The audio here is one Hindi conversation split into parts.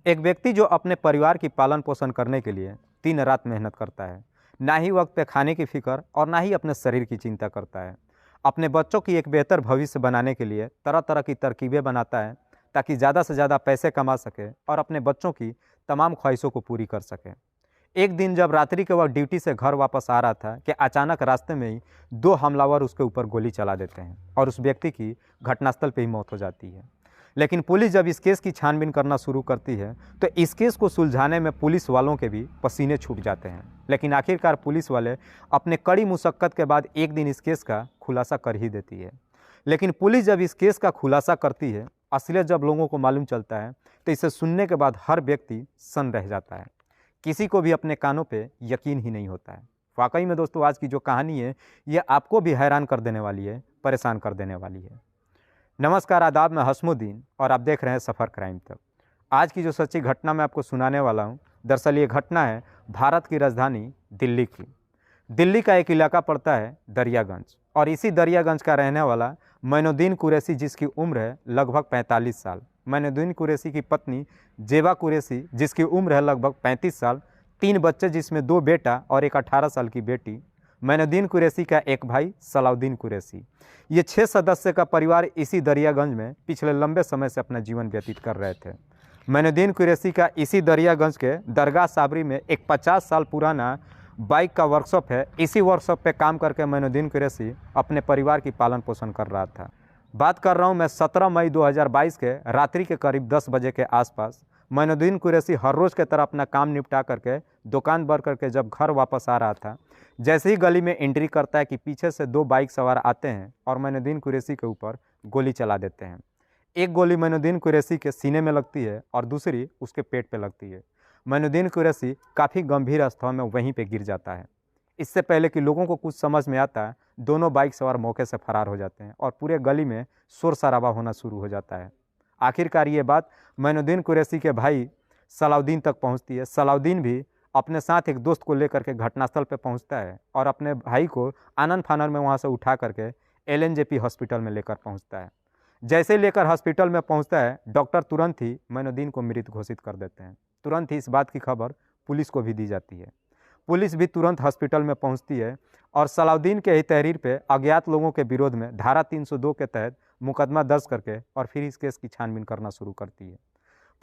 एक व्यक्ति जो अपने परिवार की पालन पोषण करने के लिए दिन रात मेहनत करता है, ना ही वक्त पे खाने की फिक्र और ना ही अपने शरीर की चिंता करता है। अपने बच्चों की एक बेहतर भविष्य बनाने के लिए तरह तरह की तरकीबें बनाता है ताकि ज़्यादा से ज़्यादा पैसे कमा सके और अपने बच्चों की तमाम ख्वाहिशों को पूरी कर सके। एक दिन जब रात्रि के वक्त ड्यूटी से घर वापस आ रहा था कि अचानक रास्ते में ही दो हमलावर उसके ऊपर गोली चला देते हैं और उस व्यक्ति की घटनास्थल पर ही मौत हो जाती है। लेकिन पुलिस जब इस केस की छानबीन करना शुरू करती है तो इस केस को सुलझाने में पुलिस वालों के भी पसीने छूट जाते हैं। लेकिन आखिरकार पुलिस वाले अपने कड़ी मुशक्कत के बाद एक दिन इस केस का खुलासा कर ही देती है। लेकिन पुलिस जब इस केस का खुलासा करती है, असलियत जब लोगों को मालूम चलता है तो इसे सुनने के बाद हर व्यक्ति सन्न रह जाता है। किसी को भी अपने कानों पे यकीन ही नहीं होता है। वाकई में दोस्तों, आज की जो कहानी है ये आपको भी हैरान कर देने वाली है, परेशान कर देने वाली है। नमस्कार, आदाब, मैं हसमुद्दीन और आप देख रहे हैं सफ़र क्राइम तक। आज की जो सच्ची घटना मैं आपको सुनाने वाला हूं, दरअसल ये घटना है भारत की राजधानी दिल्ली की। दिल्ली का एक इलाका पड़ता है दरियागंज, और इसी दरियागंज का रहने वाला मोइनुद्दीन कुरैशी, जिसकी उम्र है लगभग 45 साल। मोइनुद्दीन कुरैशी की पत्नी जेबा कुरैशी, जिसकी उम्र है लगभग 35 साल। 3 बच्चे, जिसमें 2 बेटा और एक 18 साल की बेटी। मोइनुद्दीन कुरैशी का एक भाई सलाउद्दीन कुरैशी। ये 6 सदस्य का परिवार इसी दरियागंज में पिछले लंबे समय से अपना जीवन व्यतीत कर रहे थे। मोइनुद्दीन कुरैशी का इसी दरियागंज के दरगाह साबरी में एक 50 साल पुराना बाइक का वर्कशॉप है। इसी वर्कशॉप पे काम करके मोइनुद्दीन कुरैशी अपने परिवार की पालन पोषण कर रहा था। बात कर रहा हूँ मैं 17 मई 2022 के रात्रि के करीब 10 बजे के आसपास। मोइनुद्दीन कुरैशी हर रोज़ की तरह अपना काम निपटा करके दुकान बंद करके जब घर वापस आ रहा था, जैसे ही गली में एंट्री करता है कि पीछे से 2 बाइक सवार आते हैं और मोइनुद्दीन कुरैशी के ऊपर गोली चला देते हैं। एक गोली मोइनुद्दीन कुरैशी के सीने में लगती है और दूसरी उसके पेट पे लगती है। मोइनुद्दीन कुरैशी काफ़ी गंभीर अवस्था में वहीं पे गिर जाता है। इससे पहले कि लोगों को कुछ समझ में आता है, दोनों बाइक सवार मौके से फरार हो जाते हैं और पूरे गली में शोर शराबा होना शुरू हो जाता है। आखिरकार ये बात मोइनुद्दीन कुरैशी के भाई सलाउद्दीन तक पहुंचती है। सलाउद्दीन भी अपने साथ एक दोस्त को लेकर के घटनास्थल पर पहुंचता है और अपने भाई को आनन फानन में वहां से उठा करके LNJP हॉस्पिटल में लेकर पहुंचता है। जैसे ही लेकर हॉस्पिटल में पहुंचता है, डॉक्टर तुरंत ही मोइनुद्दीन को मृत घोषित कर देते हैं। तुरंत ही इस बात की खबर पुलिस को भी दी जाती है। पुलिस भी तुरंत हॉस्पिटल में पहुंचती है और सलाउद्दीन के ही तहरीर पे अज्ञात लोगों के विरोध में धारा 302 के तहत मुकदमा दर्ज करके और फिर इस केस की छानबीन करना शुरू करती है।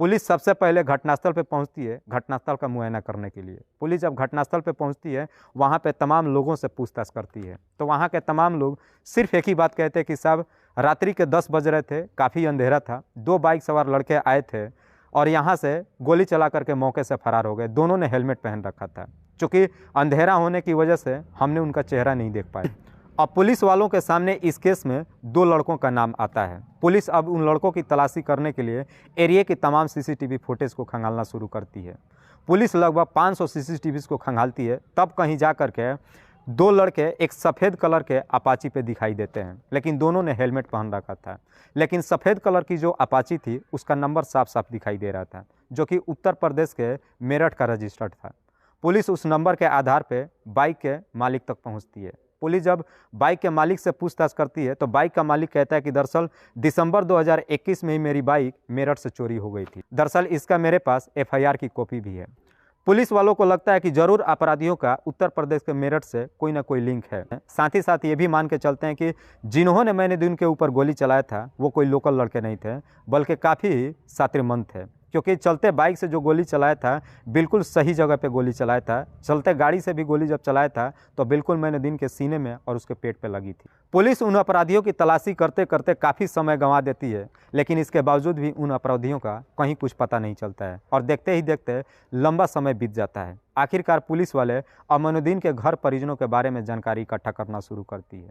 पुलिस सबसे पहले घटनास्थल पे पहुंचती है घटनास्थल का मुआयना करने के लिए। पुलिस जब घटनास्थल पे पहुंचती है, वहां पे तमाम लोगों से पूछताछ करती है। तो वहां के तमाम लोग सिर्फ एक ही बात कहते हैं कि साहब, रात्रि के 10 बज रहे थे, काफ़ी अंधेरा था, 2 बाइक सवार लड़के आए थे और यहाँ से गोली चला करके मौके से फरार हो गए। दोनों ने हेलमेट पहन रखा था। चूँकि अंधेरा होने की वजह से हमने उनका चेहरा नहीं देख पाया। अब पुलिस वालों के सामने इस केस में 2 लड़कों का नाम आता है। पुलिस अब उन लड़कों की तलाशी करने के लिए एरिया की तमाम CCTV फुटेज को खंगालना शुरू करती है। पुलिस लगभग 500 CCTV को खंगालती है। तब कहीं जा कर के 2 लड़के एक सफ़ेद कलर के अपाची पे दिखाई देते हैं, लेकिन दोनों ने हेलमेट पहन रखा था। लेकिन सफ़ेद कलर की जो अपाची थी उसका नंबर साफ साफ दिखाई दे रहा था, जो कि उत्तर प्रदेश के मेरठ का रजिस्टर्ड था। पुलिस उस नंबर के आधार पर बाइक के मालिक तक पहुँचती है। पुलिस जब बाइक के मालिक से पूछताछ करती है तो बाइक का मालिक कहता है कि दरअसल दिसंबर 2021 में ही मेरी बाइक मेरठ से चोरी हो गई थी। दरअसल इसका मेरे पास FIR की कॉपी भी है। पुलिस वालों को लगता है कि जरूर अपराधियों का उत्तर प्रदेश के मेरठ से कोई ना कोई लिंक है। साथ ही साथ ये भी मान के चलते हैं कि जिन्होंने मोइनुद्दीन के ऊपर गोली चलाया था वो कोई लोकल लड़के नहीं थे, बल्कि काफ़ी शातिरमंद थे। क्योंकि चलते बाइक से जो गोली चलाया था बिल्कुल सही जगह पे गोली चलाया था। चलते गाड़ी से भी गोली जब चलाया था तो बिल्कुल मोइनुद्दीन के सीने में और उसके पेट पे लगी थी। पुलिस उन अपराधियों की तलाशी करते करते काफ़ी समय गंवा देती है, लेकिन इसके बावजूद भी उन अपराधियों का कहीं कुछ पता नहीं चलता है और देखते ही देखते लंबा समय बीत जाता है। आखिरकार पुलिस वाले अब मोइनुद्दीन के घर परिजनों के बारे में जानकारी इकट्ठा करना शुरू करती है।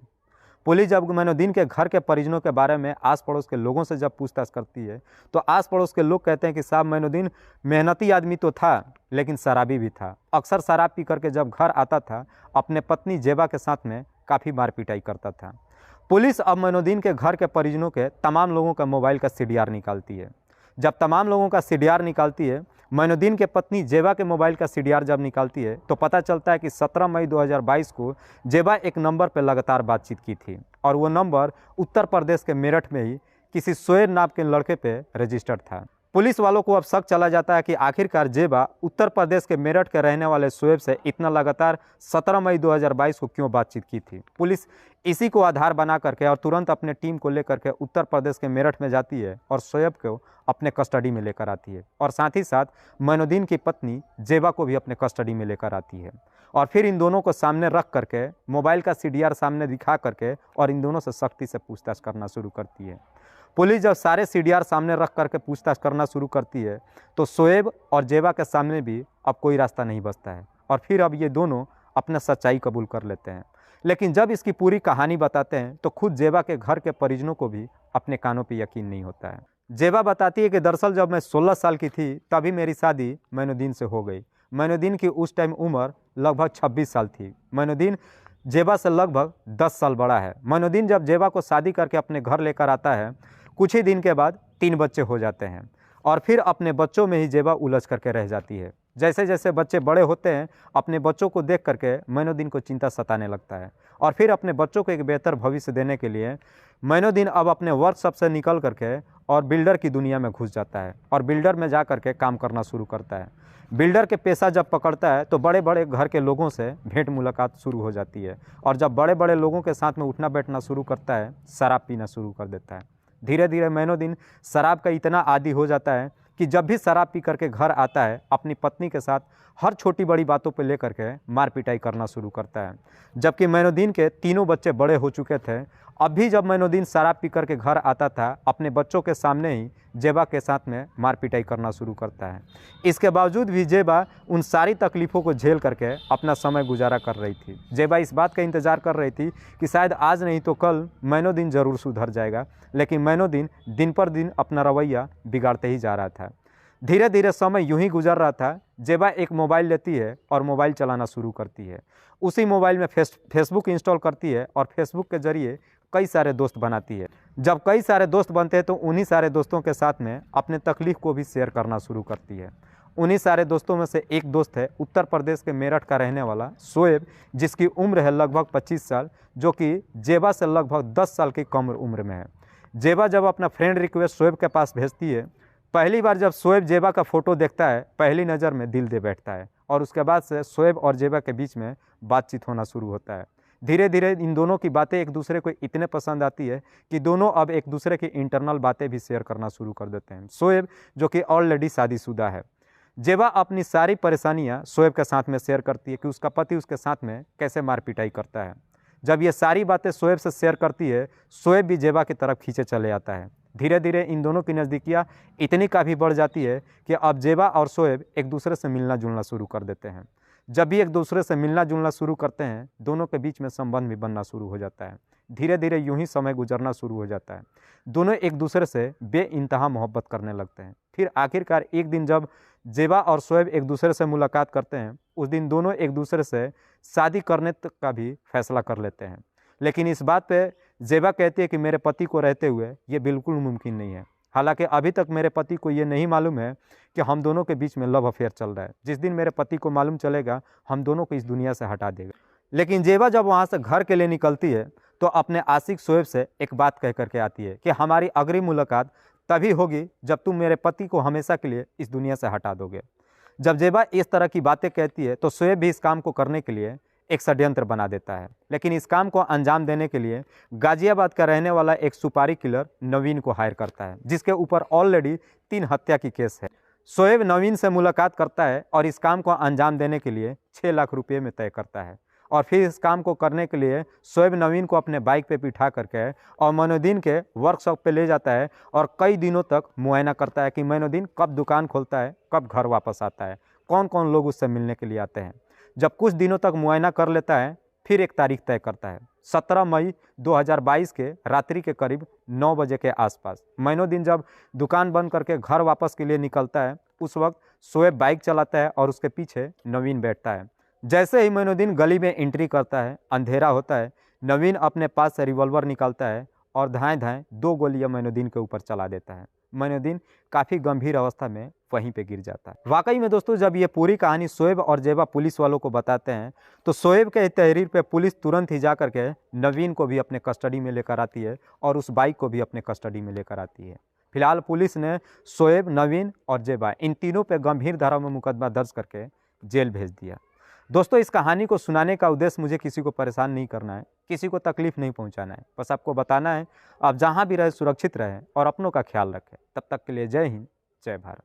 पुलिस जब मोइनुद्दीन के घर के परिजनों के बारे में आस पड़ोस के लोगों से जब पूछताछ करती है तो आस पड़ोस के लोग कहते हैं कि साहब, मोइनुद्दीन मेहनती आदमी तो था, लेकिन शराबी भी था। अक्सर शराब पी करके जब घर आता था, अपने पत्नी जेबा के साथ में काफ़ी मार पिटाई करता था। पुलिस अब मोइनुद्दीन के घर के परिजनों के तमाम लोगों का मोबाइल का CDR निकालती है। जब तमाम लोगों का CDR निकालती है, मोइनुद्दीन के पत्नी जेबा के मोबाइल का CDR जब निकालती है तो पता चलता है कि 17 मई 2022 को जेबा एक नंबर पर लगातार बातचीत की थी और वो नंबर उत्तर प्रदेश के मेरठ में ही किसी शोएब नाम के लड़के पे रजिस्टर्ड था। पुलिस वालों को अब शक चला जाता है कि आखिरकार जेबा उत्तर प्रदेश के मेरठ के रहने वाले शोएब से इतना लगातार 17 मई 2022 को क्यों बातचीत की थी। पुलिस इसी को आधार बना करके और तुरंत अपने टीम को लेकर के उत्तर प्रदेश के मेरठ में जाती है और शोएब को अपने कस्टडी में लेकर आती है और साथ ही साथ मोइनुद्दीन की पत्नी जेबा को भी अपने कस्टडी में लेकर आती है और फिर इन दोनों को सामने रख करके मोबाइल का CDR सामने दिखा करके और इन दोनों से सख्ती से पूछताछ करना शुरू करती है। पुलिस जब सारे CDR सामने रख करके पूछताछ करना शुरू करती है तो शोएब और जेबा के सामने भी अब कोई रास्ता नहीं बचता है और फिर अब ये दोनों अपना सच्चाई कबूल कर लेते हैं। लेकिन जब इसकी पूरी कहानी बताते हैं तो खुद जेबा के घर के परिजनों को भी अपने कानों पर यकीन नहीं होता है। जेबा बताती है कि दरअसल जब मैं 16 साल की थी तभी मेरी शादी मोइनुद्दीन से हो गई। मोइनुद्दीन की उस टाइम उम्र लगभग 26 साल थी। मोइनुद्दीन जेबा से लगभग 10 साल बड़ा है। मोइनुद्दीन जब जेबा को शादी करके अपने घर लेकर आता है कुछ ही दिन के बाद 3 बच्चे हो जाते हैं और फिर अपने बच्चों में ही जेबा उलझ करके रह जाती है। जैसे जैसे बच्चे बड़े होते हैं अपने बच्चों को देख करके मोइनुद्दीन को चिंता सताने लगता है और फिर अपने बच्चों को एक बेहतर भविष्य देने के लिए मोइनुद्दीन अब अपने वर्कशॉप से निकल करके और बिल्डर की दुनिया में घुस जाता है और बिल्डर में जा करके काम करना शुरू करता है। बिल्डर के पेशा जब पकड़ता है तो बड़े बड़े घर के लोगों से भेंट मुलाकात शुरू हो जाती है और जब बड़े बड़े लोगों के साथ में उठना बैठना शुरू करता है शराब पीना शुरू कर देता है। धीरे धीरे मोइनुद्दीन शराब का इतना आदी हो जाता है कि जब भी शराब पी करके घर आता है अपनी पत्नी के साथ हर छोटी बड़ी बातों पर लेकर के मार पिटाई करना शुरू करता है। जबकि मोइनुद्दीन के तीनों बच्चे बड़े हो चुके थे अब भी जब मोइनुद्दीन शराब पी करके घर आता था अपने बच्चों के सामने ही जेबा के साथ में मार पिटाई करना शुरू करता है। इसके बावजूद भी जेबा उन सारी तकलीफ़ों को झेल करके अपना समय गुजारा कर रही थी। जेबा इस बात का इंतज़ार कर रही थी कि शायद आज नहीं तो कल मोइनुद्दीन ज़रूर सुधर जाएगा, लेकिन मोइनुद्दीन दिन पर दिन अपना रवैया बिगाड़ते ही जा रहा था। धीरे धीरे समय यूं ही गुजर रहा था। जेबा एक मोबाइल लेती है और मोबाइल चलाना शुरू करती है। उसी मोबाइल में फेसबुक इंस्टॉल करती है और फेसबुक के ज़रिए कई सारे दोस्त बनाती है। जब कई सारे दोस्त बनते हैं तो उन्हीं सारे दोस्तों के साथ में अपने तकलीफ़ को भी शेयर करना शुरू करती है। उन्हीं सारे दोस्तों में से एक दोस्त है उत्तर प्रदेश के मेरठ का रहने वाला शोएब, जिसकी उम्र है लगभग 25 साल, जो कि जेबा से लगभग 10 साल की कम उम्र में है। जेबा जब अपना फ्रेंड रिक्वेस्ट शोएब के पास भेजती है, पहली बार जब शोएब जेबा का फ़ोटो देखता है पहली नज़र में दिल दे बैठता है और उसके बाद से शोएब और जेबा के बीच में बातचीत होना शुरू होता है। धीरे धीरे इन दोनों की बातें एक दूसरे को इतने पसंद आती है कि दोनों अब एक दूसरे की इंटरनल बातें भी शेयर करना शुरू कर देते हैं। शोएब जो कि ऑलरेडी शादीशुदा है, जेबा अपनी सारी परेशानियां शोएब के साथ में शेयर करती है कि उसका पति उसके साथ में कैसे मार पिटाई करता है। जब ये सारी बातें शोएब से शेयर करती है, शोएब भी जेबा की तरफ खींचे चले आता है। धीरे धीरे इन दोनों की नज़दीकियाँ इतनी काफ़ी बढ़ जाती है कि अब जेबा और शोएब एक दूसरे से मिलना जुलना शुरू कर देते हैं। जब भी एक दूसरे से मिलना जुलना शुरू करते हैं दोनों के बीच में संबंध भी बनना शुरू हो जाता है। धीरे धीरे यूं ही समय गुजरना शुरू हो जाता है। दोनों एक दूसरे से बेइंतहा मोहब्बत करने लगते हैं। फिर आखिरकार एक दिन जब जेबा और शोएब एक दूसरे से मुलाकात करते हैं उस दिन दोनों एक दूसरे से शादी करने तक का भी फैसला कर लेते हैं। लेकिन इस बात पे जेबा कहती है कि मेरे पति को रहते हुए ये बिल्कुल मुमकिन नहीं है। हालांकि अभी तक मेरे पति को ये नहीं मालूम है कि हम दोनों के बीच में लव अफेयर चल रहा है। जिस दिन मेरे पति को मालूम चलेगा हम दोनों को इस दुनिया से हटा देगा। लेकिन जेबा जब वहाँ से घर के लिए निकलती है तो अपने आशिक शोएब से एक बात कह करके आती है कि हमारी अगली मुलाकात तभी होगी जब तुम मेरे पति को हमेशा के लिए इस दुनिया से हटा दोगे। जब जेबा इस तरह की बातें कहती है तो शोएब भी इस काम को करने के लिए एक षड्यंत्र बना देता है। लेकिन इस काम को अंजाम देने के लिए गाजियाबाद का रहने वाला एक सुपारी किलर नवीन को हायर करता है, जिसके ऊपर ऑलरेडी 3 हत्या की केस है। शोएब नवीन से मुलाकात करता है और इस काम को अंजाम देने के लिए 6 लाख रुपये में तय करता है और फिर इस काम को करने के लिए शोएब नवीन को अपने बाइक पे बिठा करके और मोइनुद्दीन के वर्कशॉप पे ले जाता है और कई दिनों तक मुआयना करता है कि मोइनुद्दीन कब दुकान खोलता है, कब घर वापस आता है, कौन कौन लोग उससे मिलने के लिए आते हैं। जब कुछ दिनों तक मुआयना कर लेता है फिर एक तारीख तय करता है 17 मई 2022 के रात्रि के करीब 9 बजे के आसपास। मोइनुद्दीन जब दुकान बंद करके घर वापस के लिए निकलता है उस वक्त शोएब बाइक चलाता है और उसके पीछे नवीन बैठता है। जैसे ही मोइनुद्दीन गली में एंट्री करता है अंधेरा होता है, नवीन अपने पास से रिवॉल्वर निकालता है और धाएं धाएं 2 गोलियां मोइनुद्दीन के ऊपर चला देता है। मोइनुद्दीन काफ़ी गंभीर अवस्था में वहीं पे गिर जाता है। वाकई में दोस्तों जब ये पूरी कहानी शोएब और जेबा पुलिस वालों को बताते हैं तो शोएब के तहरीर पे पुलिस तुरंत ही जा करके नवीन को भी अपने कस्टडी में लेकर आती है और उस बाइक को भी अपने कस्टडी में लेकर आती है। फिलहाल पुलिस ने शोएब, नवीन और जेबा इन तीनों पर गंभीर धारा में मुकदमा दर्ज करके जेल भेज दिया। दोस्तों, इस कहानी को सुनाने का उद्देश्य मुझे किसी को परेशान नहीं करना है, किसी को तकलीफ नहीं पहुंचाना है, बस आपको बताना है आप जहां भी रहे सुरक्षित रहें और अपनों का ख्याल रखें। तब तक के लिए जय हिंद, जय भारत।